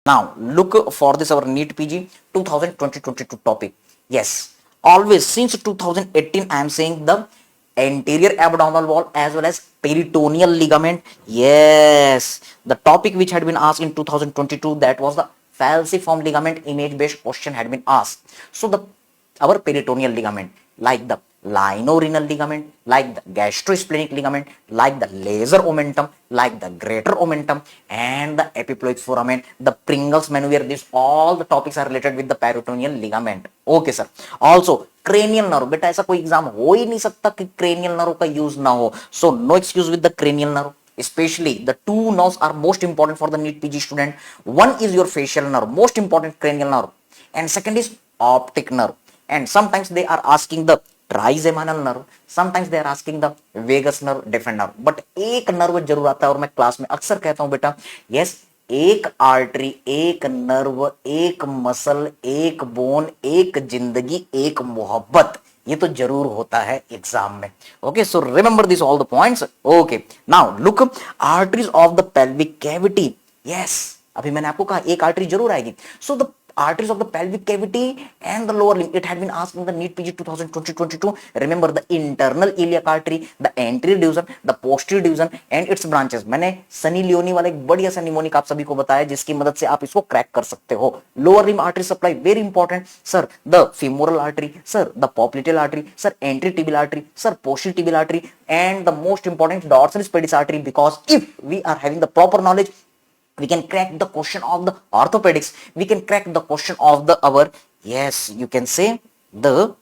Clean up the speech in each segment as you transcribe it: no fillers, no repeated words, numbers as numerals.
Now look for this our NEET PG 2020-22 topic. Yes, always since 2018 I am saying the anterior abdominal wall as well as peritoneal ligament. Yes, the topic which had been asked in 2022, that was the falciform ligament image based question had been asked. So the our peritoneal ligament, like the lienorenal ligament, like the gastrosplenic ligament, like the lesser omentum, like the greater omentum, and the epiploic foramen, the Pringles maneuver. These all the topics are related with the peritoneal ligament. Okay sir. Also cranial nerve, बेटा ऐसा कोई exam हो ही नहीं सकता कि cranial nerve का use ना हो. So no excuse with the cranial nerve. Especially the two nerves are most important for the NEET PG student. One is your facial nerve, most important cranial nerve, and second is optic nerve. And sometimes they are asking the trigeminal nerve, sometimes they are asking the vagus nerve, deafened nerve. But एक nerve जरूर आता है और मैं class में अक्सर कहता हूं बेटा, यस, एक आर्टरी, एक नर्व, एक मसल, एक बोन, एक जिंदगी, एक मोहब्बत, ये तो जरूर होता है एग्जाम में. Okay, so remember this all the points. Okay, now look arteries of the pelvic cavity. Yes, अभी मैंने आपको कहा एक आर्टरी जरूर आएगी. So the arteries of the pelvic cavity and the lower limb, it had been asked in the NEET PG 2020-22. Remember the internal iliac artery, the anterior division, the posterior division and its branches. मैंने Sunny Leone वाला एक बढ़िया सा mnemonic आप सभी को बताया जिसकी मदद से आप इसको क्रैक कर सकते हो. Lower limb artery supply very important sir. The femoral artery, sir the popliteal artery, sir anterior tibial artery, sir posterior tibial artery, and the most important dorsalis pedis artery, because if we are having the proper knowledge, we can crack the question of the orthopedics, we can crack the question of the our, yes, you can say the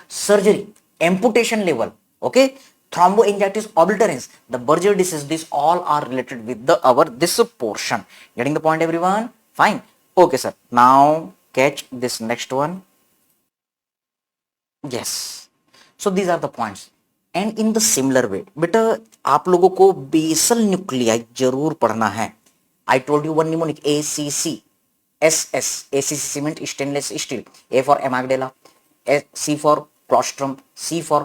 surgery, amputation level. Okay, thromboangiitis obliterans, the Berger disease, these all are related with the our this portion. Getting the point everyone? Fine. Okay sir, now catch this next one. Yes, so these are the points. And in the similar way बेटा आप लोगों को basal nuclei जरूर पढ़ना है. I told you one mnemonic ACC, SS, ACC cement stainless steel, A for amygdala, C for claustrum, C for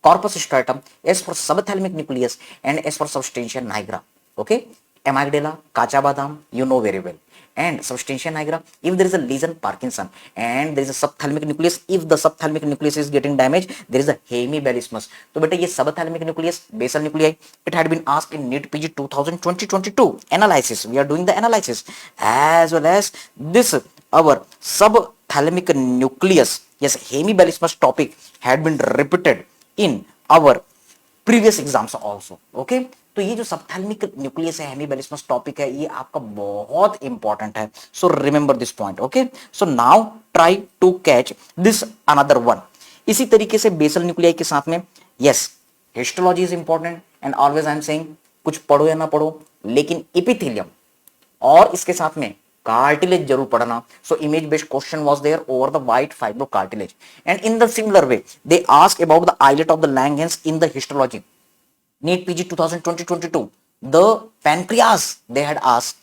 corpus striatum, S for subthalamic nucleus and S for substantia nigra. Okay, amygdala, kacha badam, you know very well. And substantia nigra, if there is a lesion Parkinson, and there is a subthalamic nucleus, if the subthalamic nucleus is getting damaged, there is a hemibalismus. तो बेटा ये subthalamic nucleus, basal nuclei, it had been asked in NEET PG 2020-22 analysis. We are doing the analysis as well as this our subthalamic nucleus. Yes, hemibalismus topic had been repeated in our previous exams also. Okay, तो ये जो सबथैलेमिक nucleus है, हेमीबेलिस्मस topic है, ये आपका बहुत important है. So remember this point. Okay, so now try to catch this another one. इसी तरीके से बेसल न्यूक्लियाई के साथ में, yes, histology is important and always I am saying, कुछ पढ़ो या ना पढ़ो, लेकिन एपिथेलियम और इसके साथ में cartilage जरूर पढ़ना. So image based question was there over the white fibro cartilage. And in the similar way they ask about the islet of the Langhans in the histology. NEET PG 2020-22, the pancreas they had asked.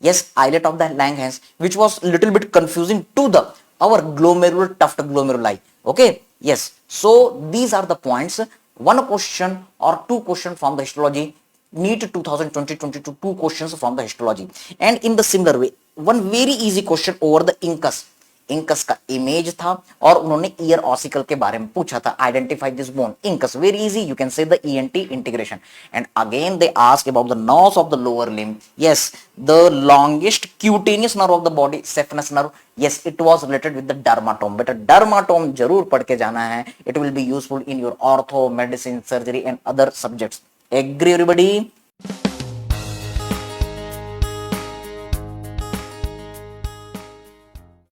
Yes, islet of the Langhans, which was little bit confusing to the our glomerular tuft glomeruli. Okay, yes, so these are the points. One question or two question from the histology, NEET 2020-22, two questions from the histology. And in the similar way, one very easy question over the incus. Incus का image था और उन्होंने year ossicle के बारे में पूछा था. Identify this bone. Incus very easy, you can say the ENT integration. And again they ask about the nerves of the lower limb. Yes, the longest cutaneous nerve of the body, saphenous nerve. Yes, it was related with the dermatome. बेटा dermatome जरूर पढ़ के जाना है. It will be useful in your ortho, medicine, surgery and other subjects. Agree everybody?